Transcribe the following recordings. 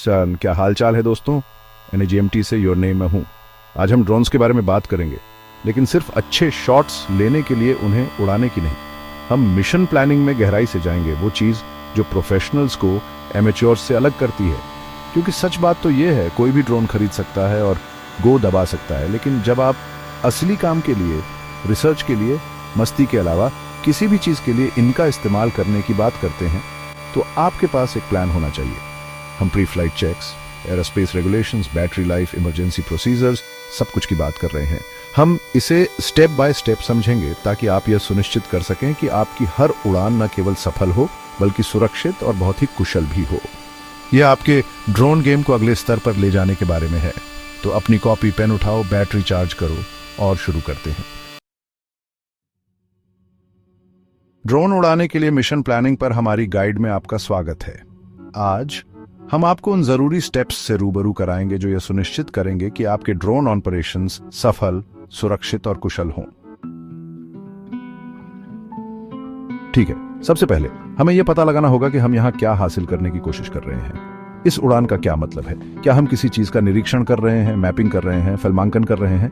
सन, क्या हाल चाल है दोस्तों। NAGMT से योर नेम मैं हूँ। आज हम ड्रोन्स के बारे में बात करेंगे, लेकिन सिर्फ अच्छे शॉट्स लेने के लिए उन्हें उड़ाने की नहीं। हम मिशन प्लानिंग में गहराई से जाएंगे, वो चीज़ जो प्रोफेशनल्स को एमेच्योर्स से अलग करती है। क्योंकि सच बात तो ये है, कोई भी ड्रोन खरीद सकता है और गो दबा सकता है, लेकिन जब आप असली काम के लिए, रिसर्च के लिए, मस्ती के अलावा किसी भी चीज़ के लिए इनका इस्तेमाल करने की बात करते हैं, तो आपके पास एक प्लान होना चाहिए। हम pre flight checks, aerospace regulations, battery life, emergency procedures, सब कुछ की बात कर रहे हैं। हम इसे स्टेप बाय स्टेप समझेंगे ताकि आप यह सुनिश्चित कर सकें कि आपकी हर उड़ान न केवल सफल हो बल्कि सुरक्षित और बहुत ही कुशल भी हो। यह आपके ड्रोन गेम को अगले स्तर पर ले जाने के बारे में है। तो अपनी कॉपी पेन उठाओ, बैटरी चार्ज करो और शुरू करते हैं। ड्रोन उड़ाने के लिए मिशन प्लानिंग पर हमारी गाइड में आपका स्वागत है। आज हम आपको उन जरूरी स्टेप्स से रूबरू कराएंगे जो यह सुनिश्चित करेंगे कि आपके ड्रोन ऑपरेशंस सफल, सुरक्षित और कुशल हों। ठीक है, सबसे पहले हमें यह पता लगाना होगा कि हम यहां क्या हासिल करने की कोशिश कर रहे हैं। इस उड़ान का क्या मतलब है? क्या हम किसी चीज का निरीक्षण कर रहे हैं, मैपिंग कर रहे हैं, फिल्मांकन कर रहे हैं?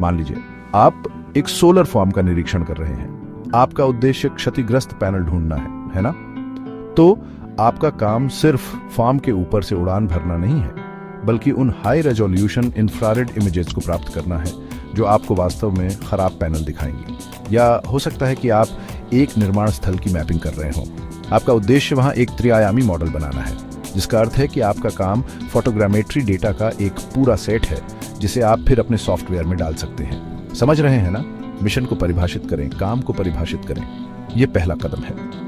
मान लीजिए आप एक सोलर फॉर्म का निरीक्षण कर रहे हैं। आपका उद्देश्य क्षतिग्रस्त पैनल ढूंढना है ना? तो आपका काम सिर्फ फार्म के ऊपर से उड़ान भरना नहीं है, बल्कि उन हाई रेजोल्यूशन इंफ्रारेड इमेजेस को प्राप्त करना है जो आपको वास्तव में खराब पैनल दिखाएंगी। या हो सकता है कि आप एक निर्माण स्थल की मैपिंग कर रहे हों। आपका उद्देश्य वहां एक त्रिआयामी मॉडल बनाना है, जिसका अर्थ है कि आपका काम फोटोग्रामेट्री डेटा का एक पूरा सेट है जिसे आप फिर अपने सॉफ्टवेयर में डाल सकते हैं। समझ रहे हैं ना? मिशन को परिभाषित करें, काम को परिभाषित करें। यह पहला कदम है।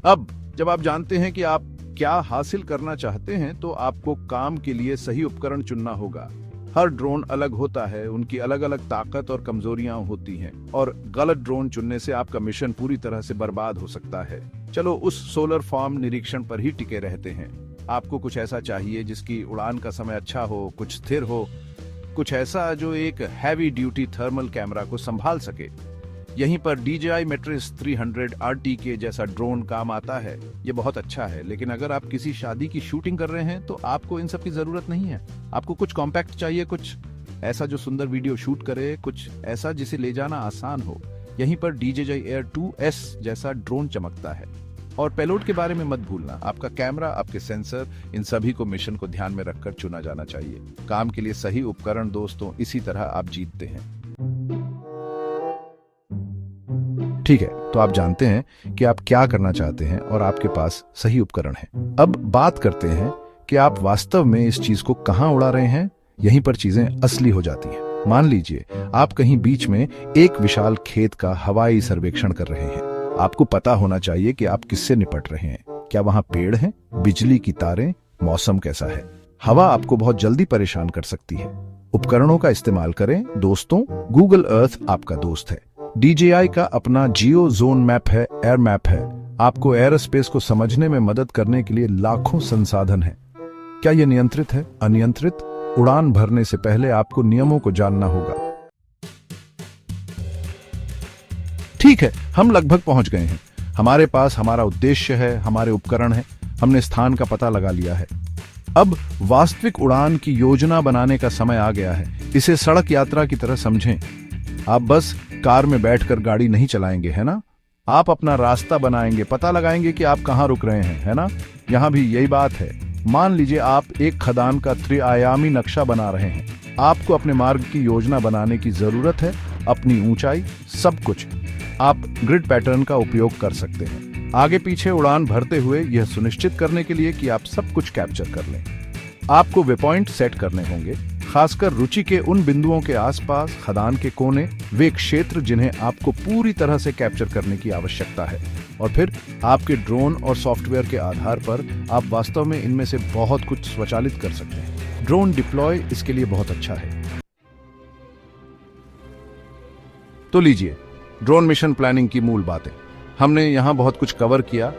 अब जब आप जानते हैं कि आप क्या हासिल करना चाहते हैं, तो आपको काम के लिए सही उपकरण चुनना होगा। हर ड्रोन अलग होता है, उनकी अलग अलग ताकत और कमजोरियां होती हैं, और गलत ड्रोन चुनने से आपका मिशन पूरी तरह से बर्बाद हो सकता है। चलो उस सोलर फॉर्म निरीक्षण पर ही टिके रहते हैं। आपको कुछ ऐसा चाहिए जिसकी उड़ान का समय अच्छा हो, कुछ स्थिर हो, कुछ ऐसा जो एक हैवी ड्यूटी थर्मल कैमरा को संभाल सके। यहीं पर DJI Matrice 300 RTK जैसा ड्रोन काम आता है। ये बहुत अच्छा है, लेकिन अगर आप किसी शादी की शूटिंग कर रहे हैं तो आपको इन सब की जरूरत नहीं है। आपको कुछ कॉम्पैक्ट चाहिए, कुछ ऐसा जो सुंदर वीडियो शूट करे, कुछ ऐसा जिसे ले जाना आसान हो। यहीं पर DJI Air 2S जैसा ड्रोन चमकता है। और पेलोड के बारे में मत भूलना, आपका कैमरा, आपके सेंसर, इन सभी को मिशन को ध्यान में रखकर चुना जाना चाहिए। काम के लिए सही उपकरण दोस्तों, इसी तरह आप जीतते हैं। ठीक है, तो आप जानते हैं कि आप क्या करना चाहते हैं और आपके पास सही उपकरण है। अब बात करते हैं कि आप वास्तव में इस चीज को कहां उड़ा रहे हैं। यहीं पर चीजें असली हो जाती हैं। मान लीजिए आप कहीं बीच में एक विशाल खेत का हवाई सर्वेक्षण कर रहे हैं। आपको पता होना चाहिए कि आप किससे निपट रहे हैं। क्या वहां पेड़ हैं, बिजली की तारें, मौसम कैसा है? हवा आपको बहुत जल्दी परेशान कर सकती है। उपकरणों का इस्तेमाल करें दोस्तों। गूगल अर्थ आपका दोस्त है। DJI का अपना जियो जोन मैप है, एयर मैप है। आपको एयरोस्पेस को समझने में मदद करने के लिए लाखों संसाधन हैं। क्या यह नियंत्रित है, अनियंत्रित? उड़ान भरने से पहले आपको नियमों को जानना होगा। ठीक है, हम लगभग पहुंच गए हैं। हमारे पास हमारा उद्देश्य है, हमारे उपकरण है, हमने स्थान का पता लगा लिया है। अब वास्तविक उड़ान की योजना बनाने का समय आ गया है। इसे सड़क यात्रा की तरह समझें। आप बस कार में बैठकर गाड़ी नहीं चलाएंगे, है ना? आप अपना रास्ता बनाएंगे, पता लगाएंगे कि आप कहां रुक रहे हैं, है ना? यहां भी यही बात है। मान लीजिए आप एक खदान का त्रिआयामी नक्शा बना रहे हैं। आपको अपने मार्ग की योजना बनाने की जरूरत है, अपनी ऊंचाई, सब कुछ। आप ग्रिड पैटर्न का उपयोग कर सकते हैं, आगे पीछे उड़ान भरते हुए, यह सुनिश्चित करने के लिए कि आप सब कुछ कैप्चर कर लें। आपको वे पॉइंट सेट करने होंगे, खासकर रुचि के उन बिंदुओं के आसपास, खदान के कोने, वे क्षेत्र जिन्हें आपको पूरी तरह से कैप्चर करने की आवश्यकता है। और फिर आपके ड्रोन और सॉफ्टवेयर के आधार पर आप वास्तव में इनमें से बहुत कुछ स्वचालित कर सकते हैं। ड्रोन डिप्लॉय इसके लिए बहुत अच्छा है। तो लीजिए ड्रोन मिशन प्लानिंग की मूल बातें। हमने यहां बहुत कुछ कवर किया,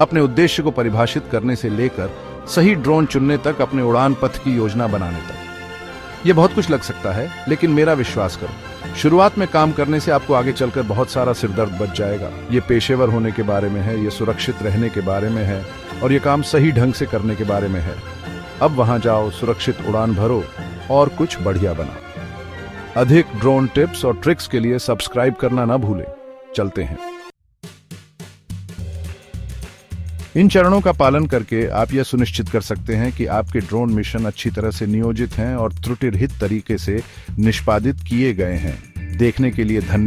अपने उद्देश्य को परिभाषित करने से लेकर सही ड्रोन चुनने तक, अपने उड़ान पथ की योजना बनाने तक। यह बहुत कुछ लग सकता है, लेकिन मेरा विश्वास करो, शुरुआत में काम करने से आपको आगे चलकर बहुत सारा सिरदर्द बच जाएगा। ये पेशेवर होने के बारे में है, ये सुरक्षित रहने के बारे में है, और ये काम सही ढंग से करने के बारे में है। अब वहां जाओ, सुरक्षित उड़ान भरो और कुछ बढ़िया बनाओ। अधिक ड्रोन टिप्स और ट्रिक्स के लिए सब्सक्राइब करना ना भूलें। चलते हैं। इन चरणों का पालन करके आप यह सुनिश्चित कर सकते हैं कि आपके ड्रोन मिशन अच्छी तरह से नियोजित हैं और त्रुटि रहित तरीके से निष्पादित किए गए हैं। देखने के लिए धन्यवाद।